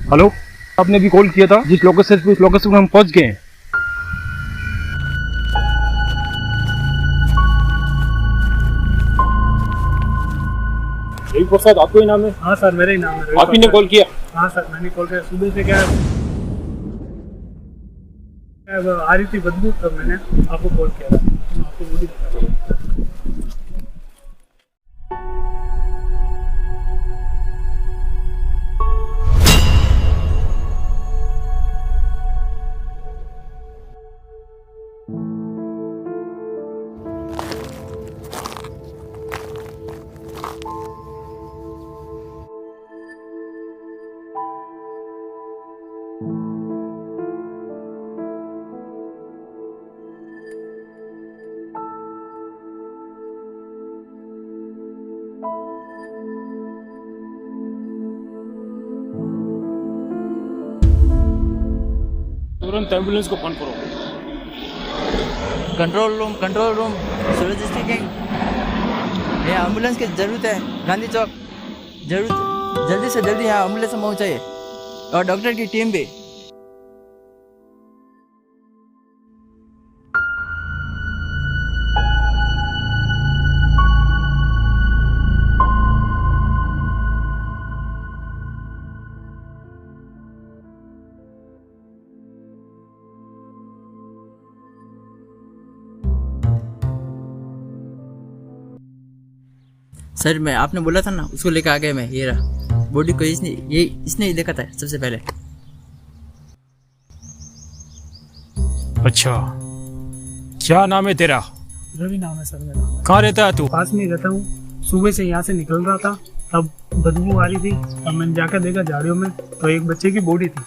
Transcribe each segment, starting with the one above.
Hello, आपने भी call किया था जिस लोकेशन पे, उस लोकेशन पर हम पहुंच गए हैं। रवि प्रसाद आपको ही नाम है? हाँ सर, मेरा ही नाम है। आप ही ने कॉल किया? हाँ सर, मैंने कॉल किया। सुबह से क्या आ रही थी बदबू, तब मैंने आपको कॉल किया था। आपको वो भी बता। तुरंत एम्बुलेंस को फोन करो। कंट्रोल रूम सूरज स्पीकिंग। यहाँ एम्बुलेंस की ज़रूरत है, गांधी चौक। जल्दी से जल्दी यहाँ एम्बुलेंस पहुँचाइए, और डॉक्टर की टीम भी। सर, मैं आपने बोला था ना, उसको लेकर आ गया मैं। ये रहा बॉडी को, इसने ही देखा था सबसे पहले। अच्छा, क्या नाम है तेरा? रवि नाम है सर मेरा। कहाँ रहता है तू? पास में ही रहता हूँ। सुबह से यहाँ से निकल रहा था, तब बदबू आ रही थी। तब मैंने जाकर देखा झाड़ियों में, तो एक बच्चे की बॉडी थी।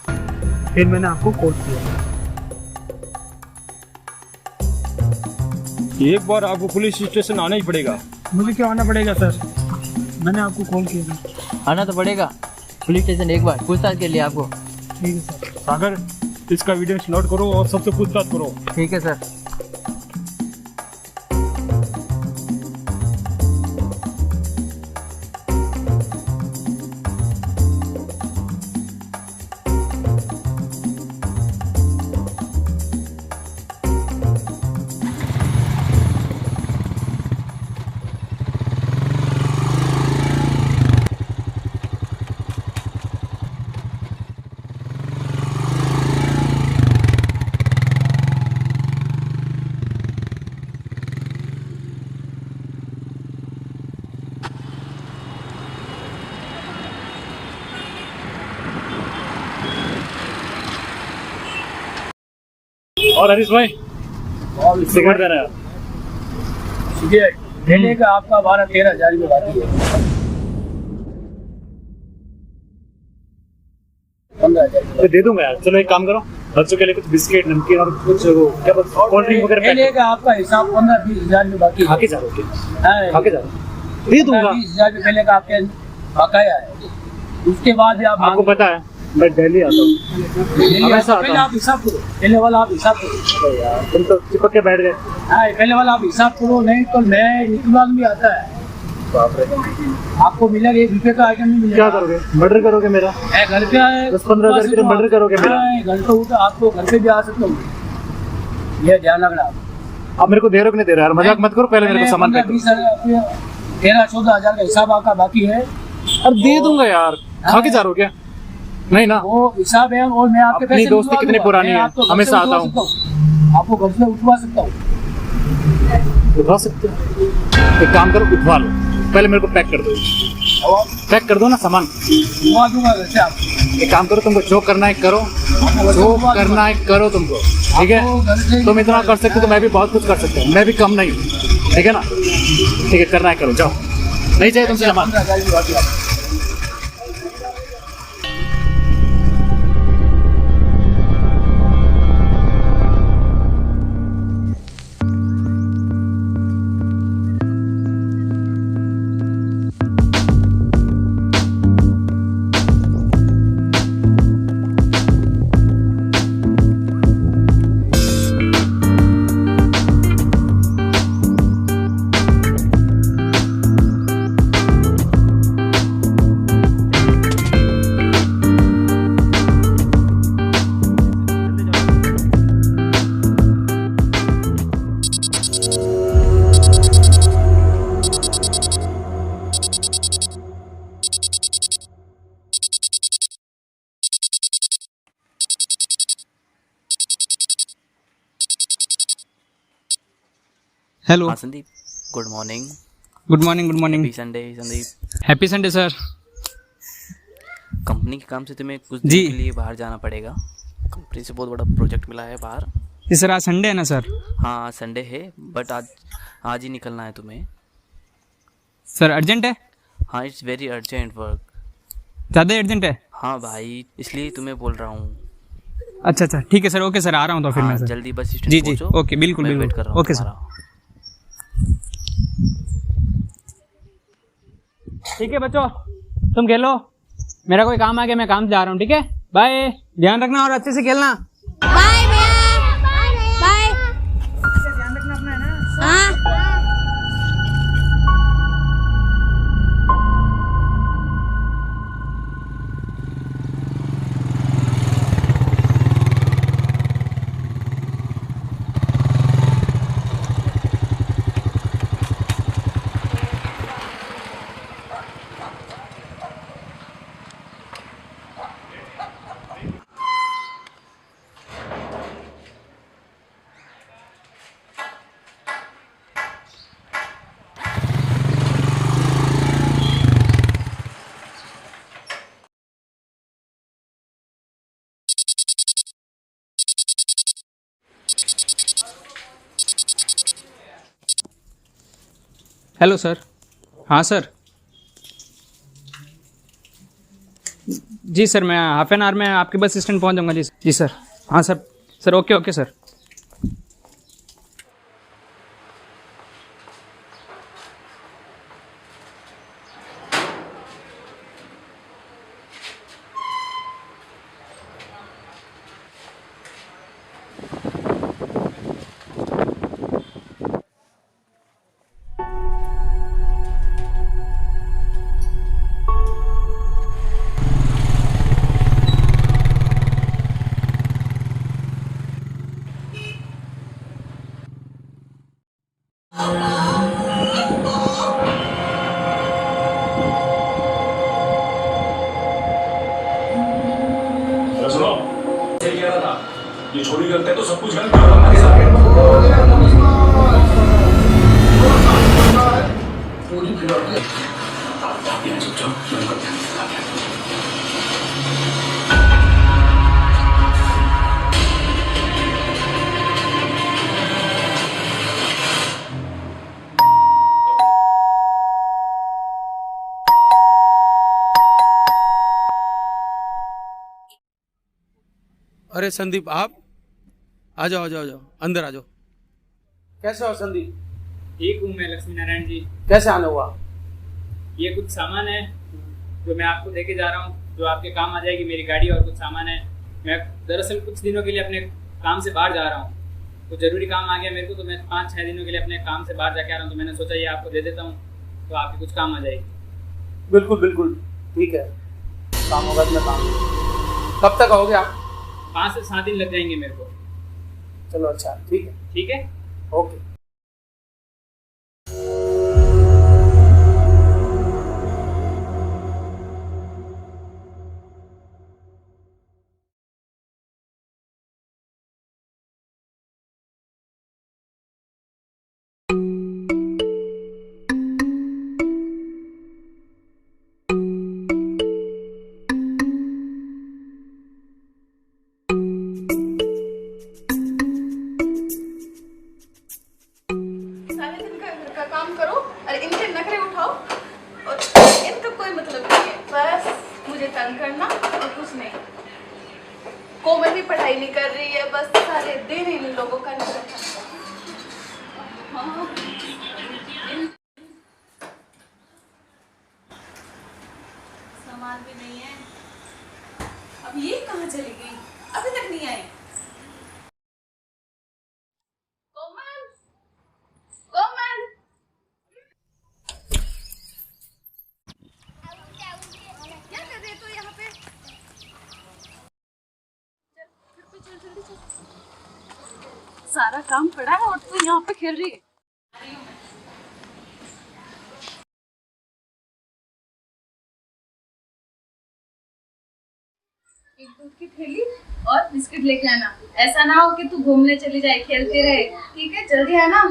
फिर मैंने आपको कॉल किया। एक बार आपको पुलिस स्टेशन आना ही पड़ेगा। मुझे क्यों आना पड़ेगा सर? मैंने आपको कॉल किया था। आना तो पड़ेगा पुलिस स्टेशन एक बार, पूछताछ के लिए आपको। ठीक है सर। सागर, इसका एविडेंस नोट करो और सबसे पूछताछ करो। ठीक है सर। और हरीश भाई, सिगरेट देना है। देने का आपका 12-13 हज़ार में बाकी है। 15,000 दे दूंगा यार। चलो एक काम करो, बच्चों के लिए कुछ बिस्किट, नमकीन और कुछ वो क्या कोल्ड ड्रिंक वगैरह देने का आपका हिसाब 15-20 हज़ार में बाकी है। खा के जाओगे? हाँ, खा के जाओ, दे दूंगा। 20 हज़ार में पहले का आपके बकाया है। उसके बाद भी आप आपको पता है मैं दिल्ली आता हूँ, हमेशा आता पहले हूँ। आप हिसाब करो। पहले वाला आप हिसाब करो यार तुम तो चिपक के बैठ गए। हाँ, पहले वाला आप हिसाब करो, नहीं तो मैं निकलवान भी आता है। बाप रे, आपको मिलेगा 1 रुपये का आइटम नहीं मिलेगा। क्या करोगे? मर्डर करोगे मेरा? घर पे आए 10-15 हज़ार के मर्डर करोगे मेरा? घर पे उठा, आपको घर पे भी आ सकता हूँ। ये ध्यान रखना आप। अब मेरे को दे रहे हो कि नहीं दे रहे यार? मजाक मत करो, पहले मेरे को सामान पैक करो। 13-14 हज़ार का हिसाब आपका बाकी है। अब दे दूंगा यार। खा के जा रहे हो क्या? नहीं ना, वो हिसाब है, और मैं आपके अपनी पैसे दोस्ती उठवा कितनी दूंगा। पुरानी मैं है, आपको घर से हमेशा उठवा आता हूँ। सकता हूँ। आपको घर से उठवा सकता हूँ। उठवा सकते हो? एक काम करो, उठवा लो। पहले मेरे को पैक कर दो। पैक कर दो ना सामान। उठवा दूंगा घर से आपको। एक काम करो, तुमको जो करना है करो, जो करना है करो तुमको, ठीक है? तुम इतना कर सकते हो तो मैं भी बहुत कुछ कर सकता हूँ। मैं भी कम नहीं हूँ, ठीक है ना? ठीक है, करना है करो, जाओ। नहीं चाहिए तुमसे सामान? 15 हज़ार की बाकी है। हेलो। हाँ Sandeep, good morning. Good morning. Good morning. Happy Sunday Sandeep. Happy Sunday sir. Company के काम से तुम्हें कुछ जी। दिन के लिए बाहर जाना पड़ेगा। कंपनी से बहुत बड़ा प्रोजेक्ट मिला है बाहर। जी सर, आज संडे है ना सर? हाँ संडे है, बट आज ही निकलना है तुम्हें। सर अर्जेंट है? हाँ, इट्स वेरी अर्जेंट वर्क। ज़्यादा अर्जेंट है? हाँ भाई, इसलिए तुम्हें बोल रहा हूँ। अच्छा अच्छा, ठीक है सर। ओके सर, आ रहा हूँ तो फिर हाँ, मैं सर। जल्दी बस स्टैंड जी जी, पहुँचो। ओके, बिल्कुल मैं वेट बिल्कुल। कर रहा हूँ ओके सर। तुम्हारा। ठीक है बच्चों, तुम खेलो, मेरा कोई काम आ गया, मैं काम से जा रहा हूँ। ठीक है, बाय। ध्यान रखना और अच्छे से खेलना। बाय भैया, बाय। ध्यान रखना अपना, है ना? हाँ। Hello sir. हाँ सर। जी सर, मैं हाफ एन आवर में आपके बस स्टैंड पहुंच जाऊंगा। जी सर। हाँ sir. Sir okay okay sir. सुनो, सही कह रहा था, ये चोरी करते तो सब कुछ गलत करना के साथ। अरे संदीप, आप आ जाओ, आ जाओ, आ जाओ, अंदर आ जाओ। कैसे हो संदीप? ठीक हूँ मैं लक्ष्मी नारायण जी। कैसे आना हुआ? ये कुछ सामान है जो मैं आपको देके जा रहा हूँ, जो आपके काम आ जाएगी। मेरी गाड़ी और कुछ सामान है। मैं दरअसल कुछ दिनों के लिए अपने काम से बाहर जा रहा हूँ, कुछ ज़रूरी काम आ गया मेरे को, तो मैं 5-6 दिनों के लिए अपने काम से बाहर जाके आ रहा हूँ। तो मैंने सोचा ये आपको दे देता हूँ, तो आपके कुछ काम आ जाएगी। बिल्कुल बिल्कुल, ठीक है। काम होगा तो मैं काम। कब तक आओगे आप? 5 से 7 दिन लग जाएंगे मेरे को। चलो अच्छा, ठीक है। ठीक है, ओके। सारे दिन का घर का काम करो और इनके नखरे उठाओ, और इनका कोई मतलब नहीं है। बस मुझे तंग करना और कुछ नहीं। कोमल भी पढ़ाई नहीं कर रही है, बस सारे दिन इन लोगों का नखरा उठाना। हाँ। सामान भी नहीं है। अब ये कहाँ चली गई? अभी तक नहीं आई। कोमल, कोमल। क्या कर रही है तू यहाँ पे? चल जल्दी चल। सारा काम पड़ा है और तू यहाँ पे खेल रही है। एक दूध की थैली और बिस्किट लेके आना। ऐसा ना हो कि तू घूमने चली जाए, खेलते रहे। ठीक है, जल्दी आना।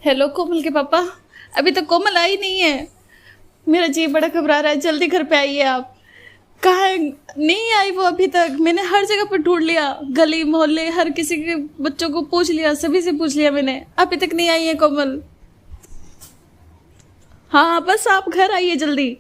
हेलो कोमल के पापा, अभी तक कोमल आई नहीं है। मेरा जी बड़ा घबरा रहा है, जल्दी घर पे आइए आप। कहाँ है? नहीं आई वो अभी तक। मैंने हर जगह पर ढूंढ लिया, गली मोहल्ले हर किसी के बच्चों को पूछ लिया, सभी से पूछ लिया मैंने, अभी तक नहीं आई है कोमल। हाँ बस आप घर आइए जल्दी।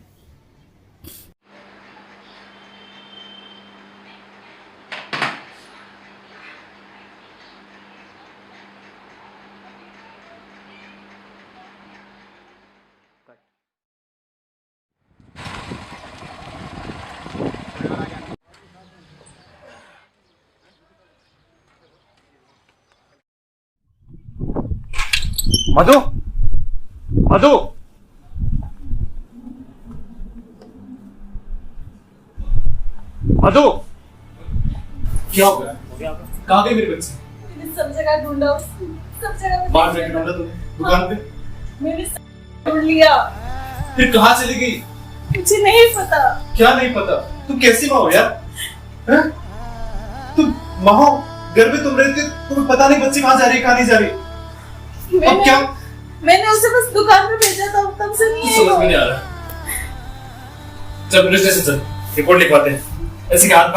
मधु, मधु, मधु, क्या हो गया? कहाँ गई मेरी बच्ची? मैंने सब जगह ढूंढा, सब जगह बाहर जाके ढूंढा तुमने? दुकान पे? मैंने सब ढूंढ लिया। फिर कहाँ चली गई? मुझे नहीं पता। क्या नहीं पता? तुम कैसी माँ हो यार? हैं? तुम माँ हो, घर में तुम रहती हो, तुम्हें पता नहीं बच्ची कहाँ जा रही है, कहाँ नहीं जा रही। अब क्या? मैंने उसे बस दुकान में भेजा था, तब से नहीं आई। समझ में नहीं आ रहा। चल पुलिस स्टेशन चल, रिपोर्ट लिखवाते हैं। ऐसे के हाथ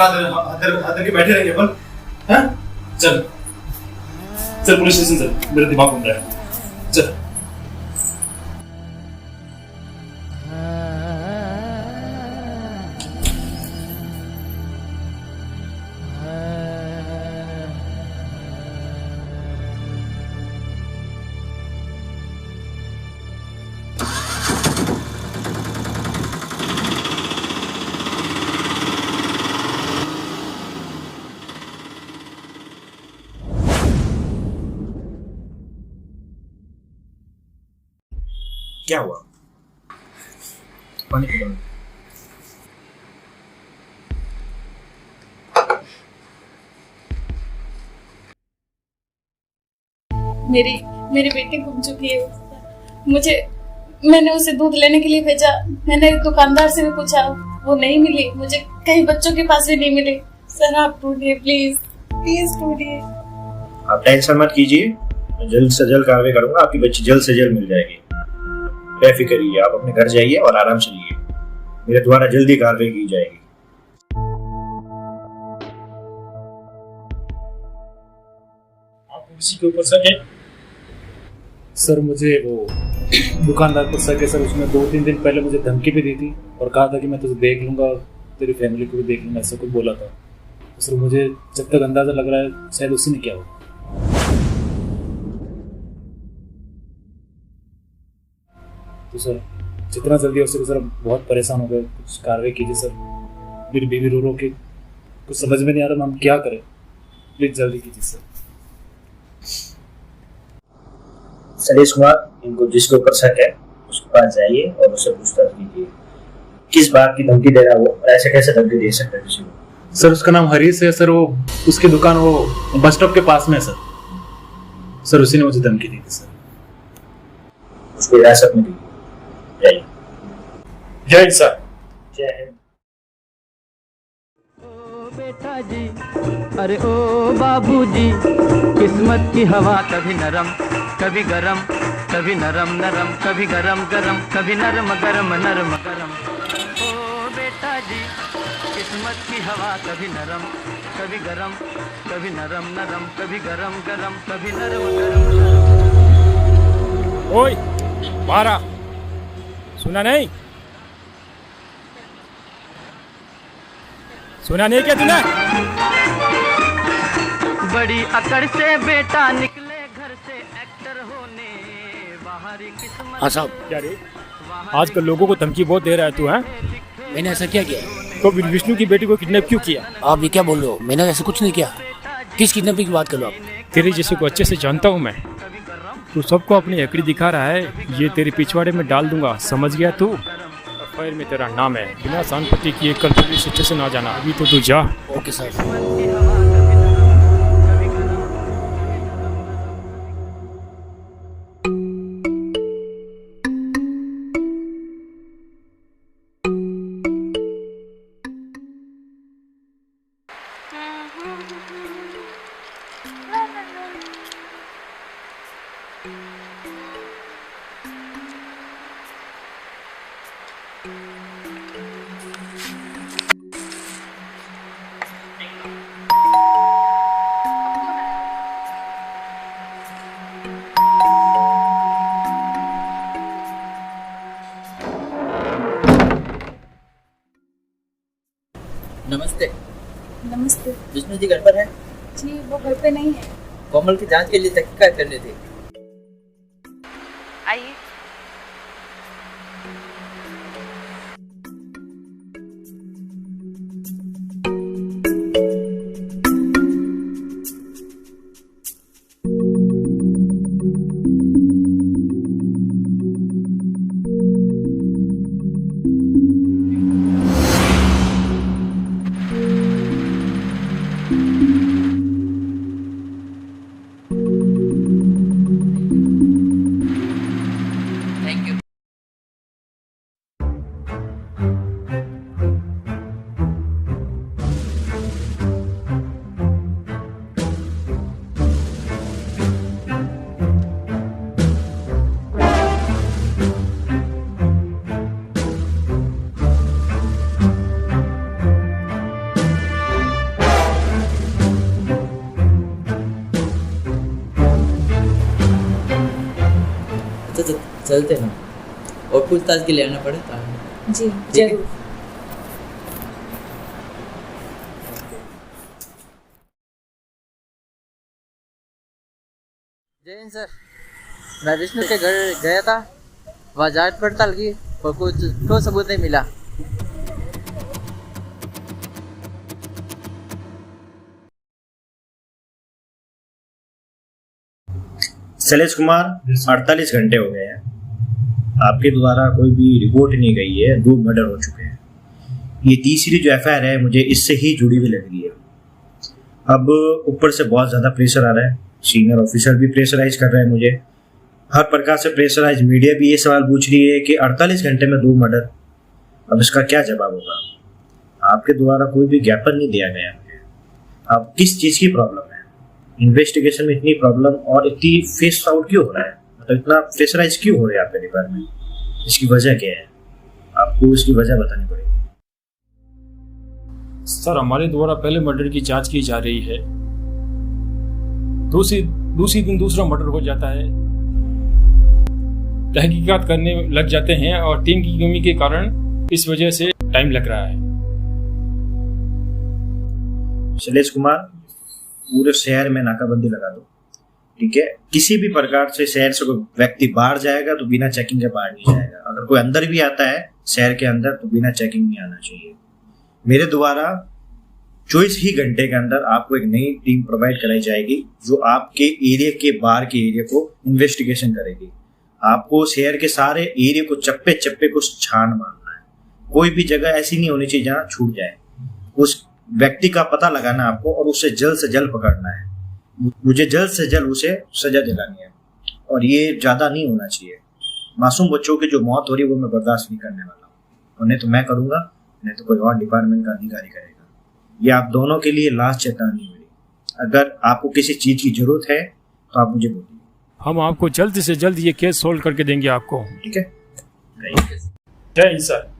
के बैठे रहेंगे अपन, हैं? चल चल पुलिस स्टेशन चल, मेरा दिमाग घूम रहा है। चल। क्या हुआ? पानी पी लो। मेरी बेटी गुम चुकी है। मैंने उसे दूध लेने के लिए भेजा। मैंने दुकानदार से भी पूछा, वो नहीं मिली। मुझे कई बच्चों के पास भी नहीं मिली। सर आप ढूंढिए, प्लीज प्लीज ढूंढिए। आप टेंशन मत कीजिए, मैं जल्द से जल्द कार्रवाई करूंगा। आपकी बच्ची जल्द से जल्द मिल जाएगी, बेफिक्र रहिए। आप अपने घर जाइए और आराम से रहिए, मेरे द्वारा जल्दी कार्रवाई की जाएगी। आपको किसी के ऊपर शक है? सर मुझे वो दुकानदार पर शक है सर। उसने 2-3 दिन पहले मुझे धमकी भी दी थी और कहा था कि मैं तुझे देख लूंगा, तेरी फैमिली को भी देख लूंगा, ऐसा कुछ बोला था। तो सर मुझे जब तक अंदाजा लग रहा है शायद उसी ने किया होगा। तो सर जितना जल्दी हो सके सर, बहुत परेशान हो गए, कुछ कार्रवाई कीजिए सर। मेरी बीवी रो रो के कुछ समझ में नहीं आ रहा हम क्या करें, प्लीज जल्दी कीजिए सर। सलीस कुमार, इनको जिसके ऊपर शक है उसके पास जाइए और उससे पूछताछ कीजिए किस बात की धमकी दे रहा है वो, और ऐसे कैसे धमकी दे सकता है किसी को। सर उसका नाम हरीश है सर, वो उसकी दुकान वो बस स्टॉप के पास में है सर। सर उसी ने मुझे धमकी दी थी सर। उसको हिरासत में दीजिए, जाइए। जय हिंद सर। जय हिंद। बेटा जी, अरे ओ बाबूजी, किस्मत की हवा कभी नरम कभी गरम, कभी नरम नरम कभी गरम गरम, कभी नरम गरम नरम गरम। ओ बेटा जी, किस्मत की हवा कभी नरम कभी गरम, कभी नरम नरम कभी गरम गरम, कभी नरम गरम नरम। ओए मारा, सुना नहीं? सुना नहीं क्या तूने? बड़ी अकड़ से बेटा निकले घर से एक्टर होने, बाहरी किस्मत। हाँ साहब। क्या रे, आजकल लोगों को धमकी बहुत दे रहा है तू, हैं? मैंने ऐसा क्या किया? तो विष्णु की बेटी को किडनैप क्यों किया? आप ये क्या बोल रहे हो? मैंने ऐसा कुछ नहीं किया। किस किडनैपिंग की बात कर रहे हो आप? तेरे जैसे को अच्छे से जानता हूँ मैं। तू सबको अपनी अकड़ी दिखा रहा है, ये तेरे पिछवाड़े में डाल दूंगा, समझ गया तू? फाइल में तेरा नाम है, बिना शांति किए कल पुलिस स्टेशन आ जाना। अभी तो तू जा। Okay sir. विष्णु जी घर पर है? जी वो घर पे नहीं है। कोमल की जांच के लिए तहकीकात करनी थी। आइए। Thank you. तो चलते हैं और पूछताछ के लिए आना पड़े तो। जी ठीक है। जरूर। जय हिंद सर, मैं विष्णु के घर गया था, वहाँ जांच पड़ताल की और कुछ ठोस सबूत नहीं मिला। शैलेश कुमार 48 घंटे हो गए हैं, आपके द्वारा कोई भी रिपोर्ट नहीं गई है। 2 मर्डर हो चुके हैं। ये तीसरी जो एफआईआर है मुझे इससे ही जुड़ी हुई लग रही है। अब ऊपर से बहुत ज़्यादा प्रेशर आ रहा है, सीनियर ऑफिसर भी प्रेशराइज कर रहे हैं मुझे, हर प्रकार से प्रेशराइज। मीडिया भी ये सवाल पूछ रही है कि 48 घंटे में 2 मर्डर, अब इसका क्या जवाब होगा? आपके द्वारा कोई भी ज्ञापन नहीं दिया गया मुझे। अब किस चीज़ की प्रॉब्लम है? इन्वेस्टिगेशन में इतनी प्रॉब्लम और इतनी फेस आउट क्यों हो रहा है? मतलब इतना प्रेशराइज क्यों हो रहा है आपके डिपार्टमेंट? इसकी वजह क्या है? आपको इसकी वजह बतानी पड़ेगी। सर, हमारे द्वारा पहले मर्डर की जांच की जा रही है, दूसरी दिन दूसरा मर्डर हो जाता है, तहकीकात करने लग जाते हैं और टीम की कमी के कारण इस वजह से टाइम लग रहा है। शैलेश कुमार, पूरे शहर में नाकाबंदी लगा दो, ठीक है? किसी भी प्रकार से शहर से कोई व्यक्ति बाहर जाएगा तो बिना चेकिंग के बाहर नहीं जाएगा। अगर कोई अंदर भी आता है शहर के अंदर तो बिना चेकिंग नहीं आना चाहिए। मेरे द्वारा 24 ही घंटे के अंदर आपको एक नई टीम प्रोवाइड कराई जाएगी जो आपके एरिया के बाहर के एरिया को इन्वेस्टिगेशन करेगी। आपको शहर के सारे एरिया को चप्पे चप्पे को छान मारना है। कोई भी जगह ऐसी नहीं होनी चाहिए जहां छूट जाए। उस व्यक्ति का पता लगाना आपको और उसे जल्द से जल्द पकड़ना है। मुझे जल्द से जल्द उसे सजा दिलानी है और ये ज्यादा नहीं होना चाहिए। मासूम बच्चों की जो मौत हो रही है वो मैं बर्दाश्त नहीं करने वाला हूँ। और नहीं तो मैं करूंगा, नहीं तो कोई और डिपार्टमेंट का अधिकारी करेगा। ये आप दोनों के लिए लास्ट चेतावनी मेरी। अगर आपको किसी चीज की जरूरत है तो आप मुझे बोलिए, हम आपको जल्द से जल्द ये केस सोल्व करके देंगे आपको। ठीक है? जय हिंद सर।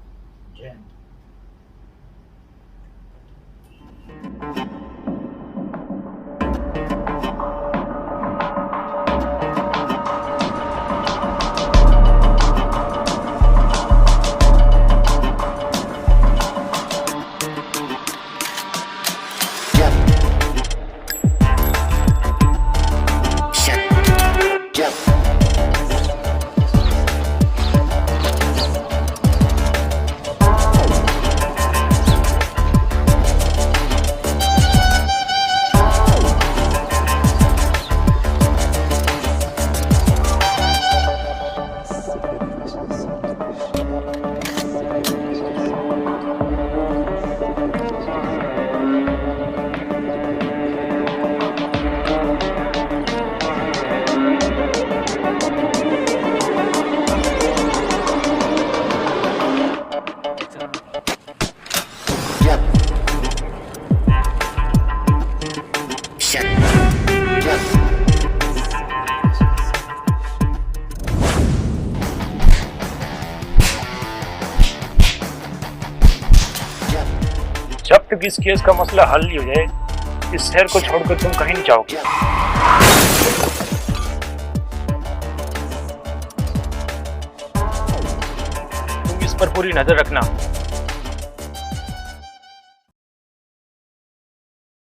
जब तक इस केस का मसला हल नहीं हो जाए, इस शहर को छोड़कर तुम कहीं नहीं जाओगे। तुम इस पर पूरी नजर रखना।